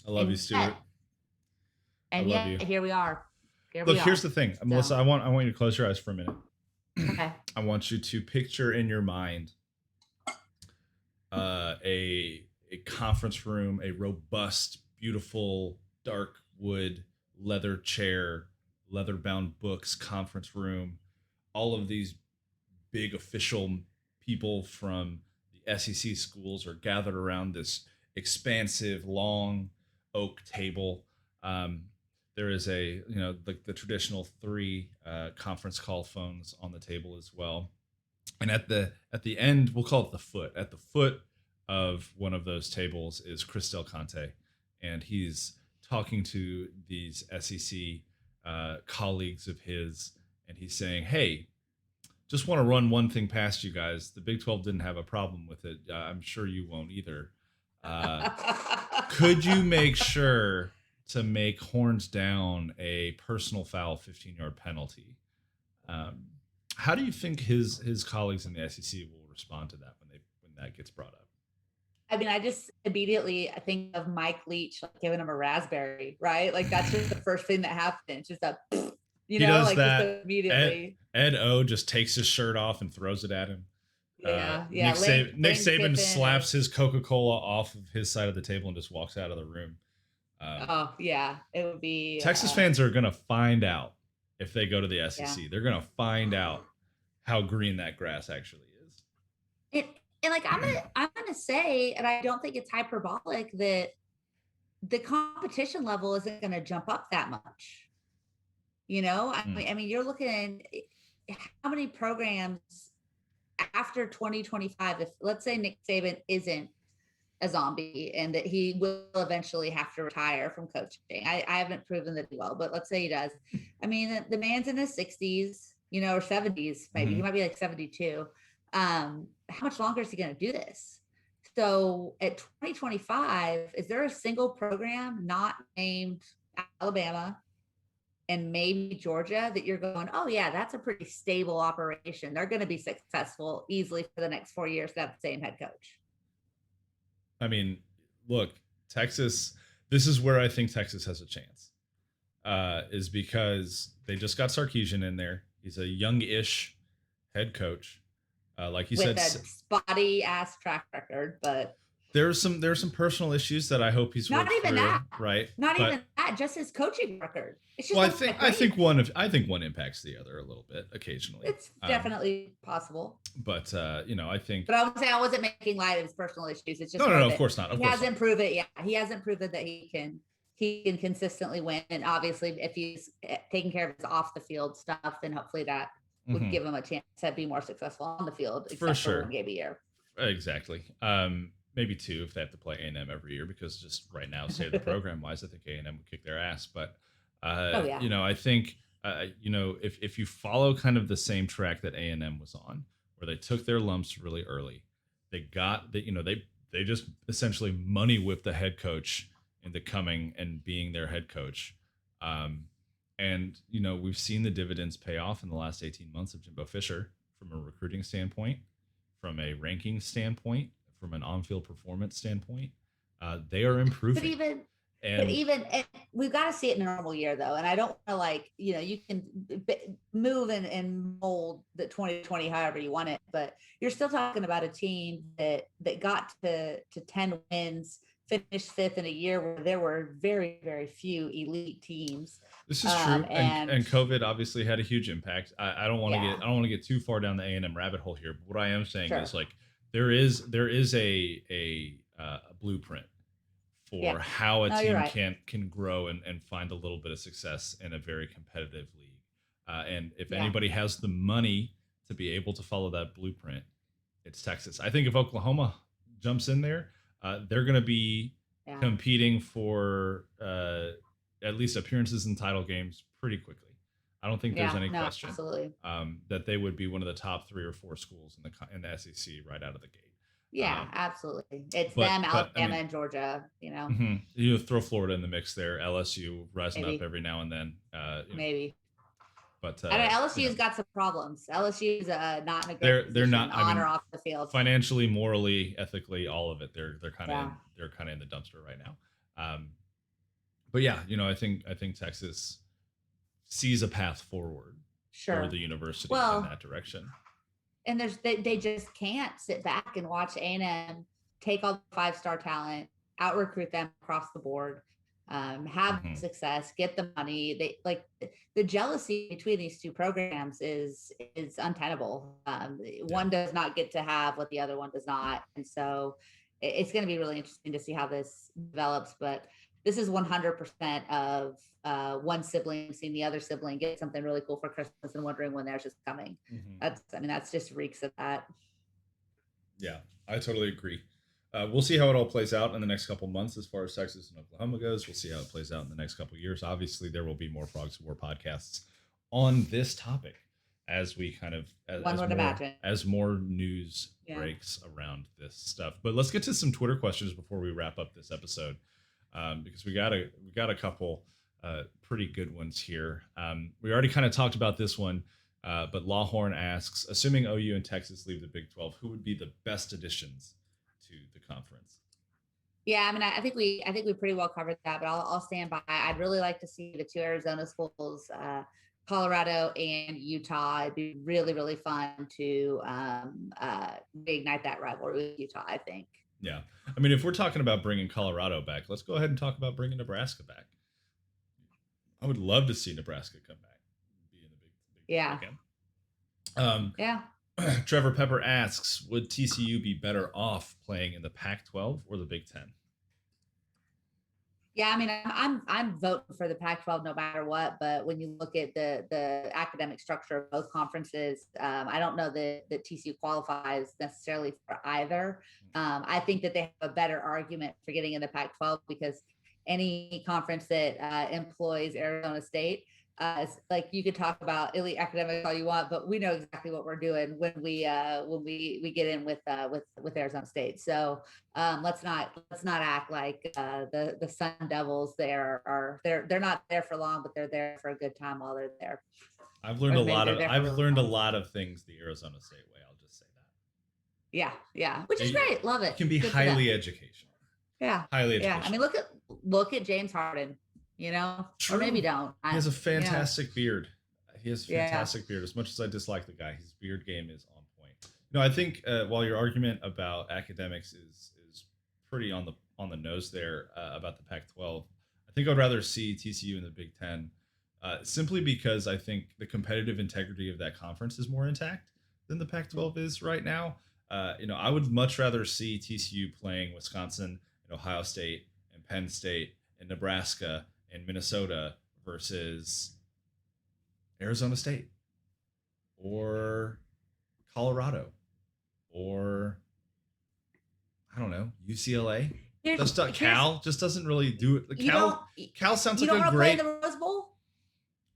Speaker 1: I love you, Stuart.
Speaker 2: And yet, here we are.
Speaker 1: Here's the thing, Melissa. I want you to close your eyes for a minute.
Speaker 2: Okay.
Speaker 1: I want you to picture in your mind a conference room, a robust, beautiful, dark wood, leather chair, leather-bound books, conference room. All of these big official people from the SEC schools are gathered around this expansive, long oak table. There is the traditional 3 conference call phones on the table as well. And at the end, we'll call it the foot. At the foot of one of those tables is Chris Del Conte, and he's talking to these SEC colleagues of his, and he's saying, "Hey, just want to run one thing past you guys. The Big 12 didn't have a problem with it. I'm sure you won't either. Could you make sure to make horns down a personal foul 15-yard penalty?" How do you think his colleagues in the SEC will respond to that when that gets brought up?
Speaker 2: I mean, I just immediately think of Mike Leach giving him a raspberry, right? Like, that's just the first thing that happens. Just
Speaker 1: does that.
Speaker 2: Just immediately.
Speaker 1: Ed O just takes his shirt off and throws it at him.
Speaker 2: Yeah.
Speaker 1: Nick Saban slaps his Coca-Cola off of his side of the table and just walks out of the room.
Speaker 2: It would be.
Speaker 1: Texas fans are going to find out if they go to the SEC. Yeah. They're going to find out how green that grass actually is.
Speaker 2: And like, I'm gonna say, and I don't think it's hyperbolic, that the competition level isn't going to jump up that much. I mean, you're looking at how many programs after 2025. If, let's say, Nick Saban isn't a zombie and that he will eventually have to retire from coaching. I haven't proven that he will, but let's say he does. I mean, the man's in his 60s, or 70s, maybe. He might be like 72. How much longer is he going to do this? So at 2025, is there a single program not named Alabama and maybe Georgia that you're going, oh yeah, that's a pretty stable operation. They're going to be successful easily for the next 4 years to have the same head coach?
Speaker 1: I mean, look, Texas, this is where I think Texas has a chance, is because they just got Sarkisian in there. He's a young-ish head coach. Like you
Speaker 2: with
Speaker 1: said,
Speaker 2: a spotty ass track record, but
Speaker 1: there's some personal issues that I hope he's
Speaker 2: not
Speaker 1: worked
Speaker 2: even
Speaker 1: through,
Speaker 2: that.
Speaker 1: right?
Speaker 2: Not
Speaker 1: But
Speaker 2: even that. Just his coaching record. It's just
Speaker 1: well,
Speaker 2: not
Speaker 1: I
Speaker 2: great.
Speaker 1: think one impacts the other a little bit occasionally.
Speaker 2: It's definitely possible.
Speaker 1: But I think.
Speaker 2: But I would say I wasn't making light of his personal issues. It's just
Speaker 1: No, of course not.
Speaker 2: He hasn't proven it. Yeah, he hasn't proven that he can consistently win. And obviously, if he's taking care of his off the field stuff, then hopefully that would give him a chance to be more successful on the field. Except
Speaker 1: for sure,
Speaker 2: for one game a year.
Speaker 1: Exactly. Maybe 2 if they have to play A&M every year, because just right now, state of the program wise, I think A&M would kick their ass. But I think if you follow kind of the same track that A&M was on, where they took their lumps really early, they got that they just essentially money whipped the head coach into coming and being their head coach. And we've seen the dividends pay off in the last 18 months of Jimbo Fisher, from a recruiting standpoint, from a ranking standpoint, from an on-field performance standpoint. They are improving.
Speaker 2: But even we've got to see it in a normal year, though. And I don't want to you can move and mold the 2020 however you want it, but you're still talking about a team that got to 10 wins, finished 5th in a year where there were very, very few elite teams.
Speaker 1: This is true, and COVID obviously had a huge impact. I don't want to get too far down the A&M rabbit hole here, but what I am saying is there is a blueprint for how a team can grow and find a little bit of success in a very competitive league. And if anybody has the money to be able to follow that blueprint, it's Texas. I think if Oklahoma jumps in there, they're going to be competing for at least appearances in title games pretty quickly. I don't think there's any question that they would be one of the top 3 or 4 schools in the SEC right out of the gate.
Speaker 2: Yeah, absolutely. It's them, Alabama, and Georgia.
Speaker 1: You throw Florida in the mix there. LSU rising up every now and then.
Speaker 2: Maybe.
Speaker 1: But
Speaker 2: LSU's got some problems. LSU's not in a great
Speaker 1: they're not
Speaker 2: on or off the field.
Speaker 1: Financially, morally, ethically, all of it. They're kind of in the dumpster right now. But yeah, I think Texas sees a path forward for the university in that direction.
Speaker 2: And they just can't sit back and watch A&M take all the 5-star talent, out recruit them across the board, have success, get the money. The jealousy between these two programs is untenable. One does not get to have what the other one does not, and so it's going to be really interesting to see how this develops. But this is 100% of one sibling seeing the other sibling get something really cool for Christmas and wondering when theirs is coming. That's just reeks of that.
Speaker 1: Yeah, I totally agree. We'll see how it all plays out in the next couple months as far as Texas and Oklahoma goes. We'll see how it plays out in the next couple years. Obviously, there will be more Frogs of War podcasts on this topic as we kind of as more news breaks around this stuff. But let's get to some Twitter questions before we wrap up this episode, because we got a couple pretty good ones here. We already kind of talked about this one, but Lawhorn asks, assuming OU and Texas leave the Big 12, who would be the best additions to the conference?
Speaker 2: Yeah, I think we pretty well covered that, but I'll stand by. I'd really like to see the 2 Arizona schools, Colorado and Utah. It'd be really, really fun to reignite that rivalry with Utah, I think.
Speaker 1: Yeah. If we're talking about bringing Colorado back, let's go ahead and talk about bringing Nebraska back. I would love to see Nebraska come back. Be in the big again. Trevor Pepper asks, would TCU be better off playing in the Pac-12 or the Big Ten?
Speaker 2: Yeah, I'm voting for the Pac-12 no matter what. But when you look at the academic structure of both conferences, I don't know that TCU qualifies necessarily for either. I think that they have a better argument for getting in the Pac-12 because any conference that employs Arizona State, you could talk about elite academics all you want, but we know exactly what we're doing when we get in with Arizona State. So let's not act like the Sun Devils they're not there for long, but they're there for a good time while they're there.
Speaker 1: I've learned a lot of things the Arizona State way. I'll just say that.
Speaker 2: Yeah, which is great. Love it.
Speaker 1: It can be highly educational.
Speaker 2: Yeah,
Speaker 1: highly educational.
Speaker 2: Yeah, look at James Harden.
Speaker 1: True.
Speaker 2: Or maybe don't.
Speaker 1: He has a fantastic beard. he has a
Speaker 2: Yeah.
Speaker 1: fantastic beard. As much as I dislike the guy, his beard game is on point. I think while your argument about academics is pretty on the nose there about the Pac-12, I think I'd rather see TCU in the Big Ten, simply because I think the competitive integrity of that conference is more intact than the Pac-12 is right now. I would much rather see TCU playing Wisconsin and Ohio State and Penn State and Nebraska and Minnesota versus Arizona State or Colorado or I don't know, UCLA. Cal just doesn't really do it. Cal sounds
Speaker 2: you
Speaker 1: like
Speaker 2: don't
Speaker 1: a
Speaker 2: want to play in
Speaker 1: great.
Speaker 2: the Rose Bowl?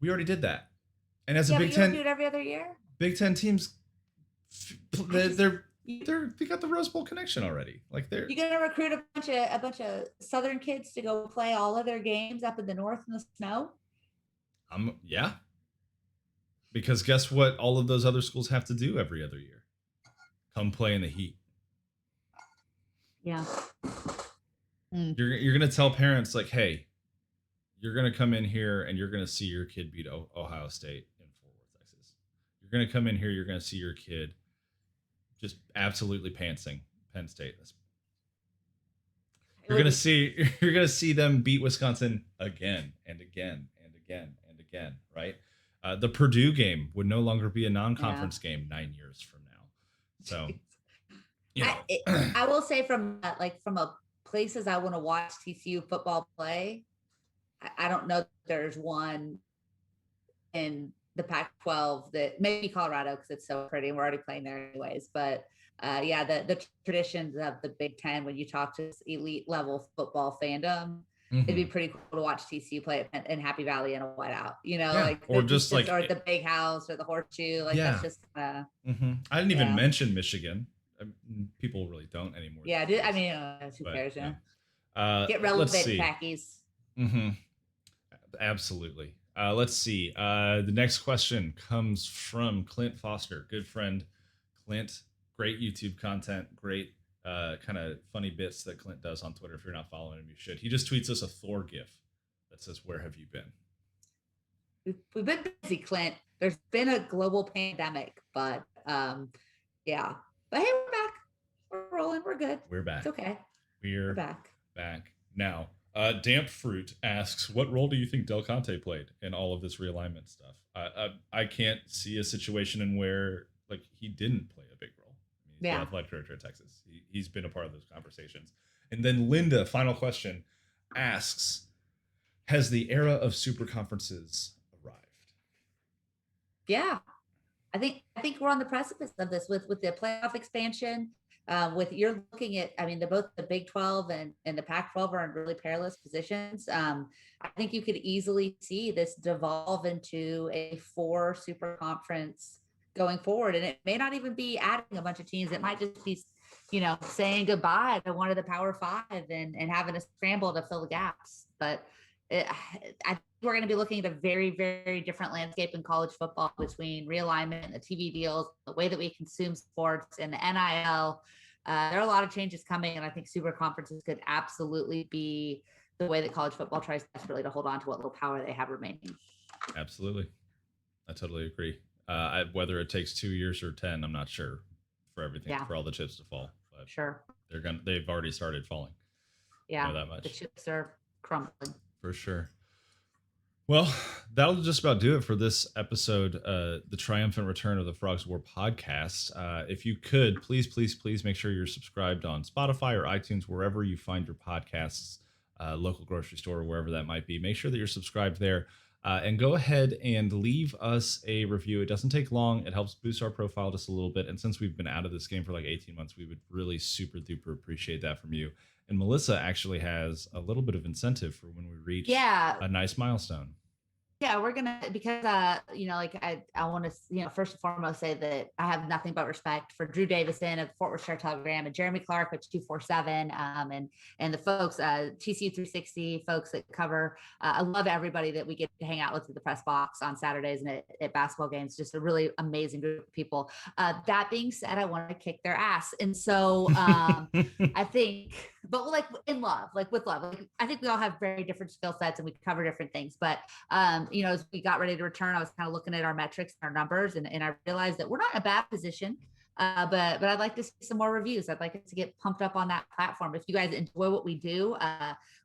Speaker 1: We already did that, and as a
Speaker 2: Yeah,
Speaker 1: Big
Speaker 2: but you don't
Speaker 1: Ten,
Speaker 2: do it every other year.
Speaker 1: Big Ten teams, they got the Rose Bowl connection already. Like they're
Speaker 2: You're gonna recruit a bunch of Southern kids to go play all of their games up in the north in the snow.
Speaker 1: Yeah. Because guess what? All of those other schools have to do every other year. Come play in the heat.
Speaker 2: Yeah.
Speaker 1: You're gonna tell parents like, hey, you're gonna come in here and you're gonna see your kid beat Ohio State in Fort Worth, Texas. You're gonna come in here, you're gonna see your kid just absolutely pantsing Penn State. You're gonna see them beat Wisconsin again and again and again and again, right? The Purdue game would no longer be a non-conference game 9 years from now. So,
Speaker 2: I will say from a places I want to watch TCU football play, I don't know if there's one in the Pac-12 that maybe Colorado because it's so pretty and we're already playing there anyways. But the traditions of the Big Ten when you talk to this elite level football fandom. It'd be pretty cool to watch TCU play in Happy Valley in a whiteout,
Speaker 1: or just like
Speaker 2: or at the Big House or the Horseshoe. That's just
Speaker 1: I didn't even mention Michigan. People really don't anymore.
Speaker 2: Yeah, who cares? Get relevant khakis.
Speaker 1: Absolutely. Let's see. The next question comes from Clint Foster, good friend. Clint, great YouTube content, great kind of funny bits that Clint does on Twitter. If you're not following him, you should. He just tweets us a Thor gif that says, "Where have you been?"
Speaker 2: We've been busy, Clint. There's been a global pandemic, but yeah. But hey, we're back. We're rolling. We're good.
Speaker 1: We're back.
Speaker 2: It's okay.
Speaker 1: We're back. Now, Damp Fruit asks, what role do you think Del Conte played in all of this realignment stuff? I can't see a situation in where he didn't play a big role. He's the athletic director of Texas. He's been a part of those conversations. And then Linda, final question, asks, has the era of super conferences arrived?
Speaker 2: Yeah. I think we're on the precipice of this with the playoff expansion. You're looking at, both the Big 12 and the Pac-12 are in really perilous positions. I think you could easily see this devolve into a 4 super conference going forward. And it may not even be adding a bunch of teams. It might just be, saying goodbye to one of the Power 5 and having to scramble to fill the gaps. But I think we're going to be looking at a very, very different landscape in college football between realignment, the TV deals, the way that we consume sports, and the NIL. There are a lot of changes coming, and I think super conferences could absolutely be the way that college football tries desperately to hold on to what little power they have remaining.
Speaker 1: Absolutely. I totally agree. Whether it takes 2 years or 10, I'm not sure for everything, for all the chips to fall. But
Speaker 2: sure.
Speaker 1: They've already started falling.
Speaker 2: Yeah.
Speaker 1: That much.
Speaker 2: The chips are crumbling.
Speaker 1: For sure. Well, that'll just about do it for this episode, the triumphant return of the Frogs War podcast. If you could, please make sure you're subscribed on Spotify or iTunes, wherever you find your podcasts, local grocery store, wherever that might be. Make sure that you're subscribed there and go ahead and leave us a review. It doesn't take long. It helps boost our profile just a little bit. And since we've been out of this game for 18 months, we would really super duper appreciate that from you. And Melissa actually has a little bit of incentive for when we reach a nice milestone.
Speaker 2: Yeah, we're gonna, because I want to first and foremost say that I have nothing but respect for Drew Davison of Fort Worth Star-Telegram and Jeremy Clark with 247 and the folks TCU 360 folks that cover. I love everybody that we get to hang out with at the press box on Saturdays and at basketball games. Just a really amazing group of people. That being said, I want to kick their ass, and so I think but like in love, like with love. Like I think we all have very different skill sets and we cover different things. But you know, as we got ready to return, I was kind of looking at our metrics, our numbers, and I realized that we're not in a bad position. But I'd like to see some more reviews. I'd like it to get pumped up on that platform. If you guys enjoy what we do,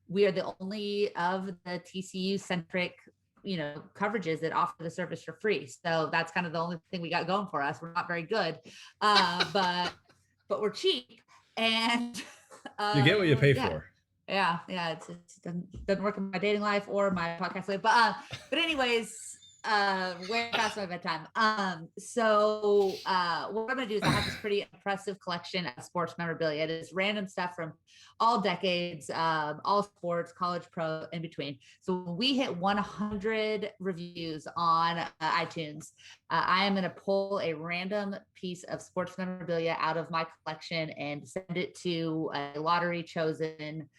Speaker 2: we are the only of the TCU centric, you know, coverages that offer the service for free. So that's kind of the only thing we got going for us. We're not very good, but we're cheap, and
Speaker 1: You get what you pay
Speaker 2: yeah.
Speaker 1: for.
Speaker 2: Yeah, it doesn't work in my dating life or my podcast life. But anyways, way past my bedtime. So what I'm gonna do is I have this pretty impressive collection of sports memorabilia. It is random stuff from all decades, all sports, college, pro, in between. So when we hit 100 reviews on iTunes, I am gonna pull a random piece of sports memorabilia out of my collection and send it to a lottery chosen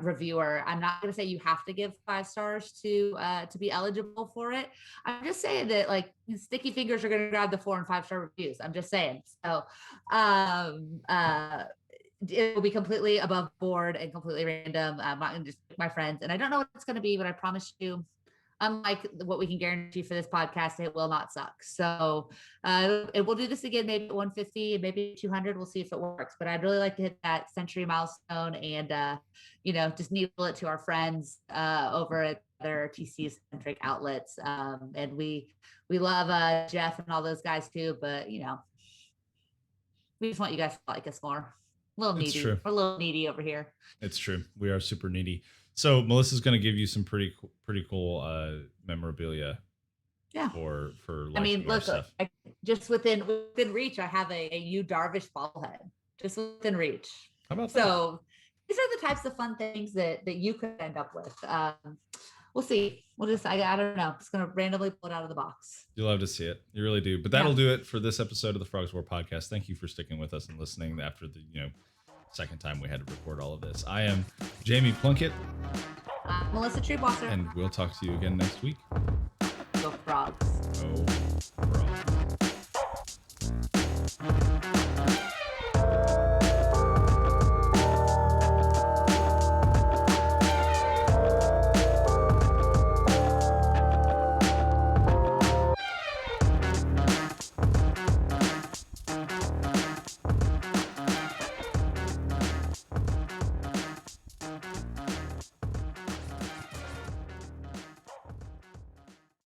Speaker 2: reviewer. I'm not going to say you have to give 5 stars to be eligible for it. I'm just saying that like sticky fingers are going to grab the 4 and 5 star reviews. I'm just saying. So it will be completely above board and completely random. I'm not going to just pick my friends, and I don't know what it's going to be, but I promise you, unlike what we can guarantee for this podcast, it will not suck. So we'll do this again, maybe 150, maybe 200. We'll see if it works. But I'd really like to hit that century milestone and, you know, just needle it to our friends over at other TC-centric outlets. And we love Jeff and all those guys too. But, you know, we just want you guys to like us more. A little needy. We're a little needy over here.
Speaker 1: It's true. We are super needy. So Melissa's going to give you some pretty cool memorabilia.
Speaker 2: Yeah.
Speaker 1: For
Speaker 2: I mean, look, just within reach, I have a Yu Darvish bobblehead just within reach.
Speaker 1: How about
Speaker 2: that? So these are the types of fun things that you could end up with. We'll see. We'll just, I don't know. Just going to randomly pull it out of the box.
Speaker 1: You love to see it. You really do. But that'll do it for this episode of the Frogs War podcast. Thank you for sticking with us and listening after the, you know, second time we had to record all of this. I am Jamie Plunkett.
Speaker 2: I'm Melissa Treebwasser.
Speaker 1: And we'll talk to you again next week.
Speaker 2: Go Frogs.
Speaker 1: Go Frogs.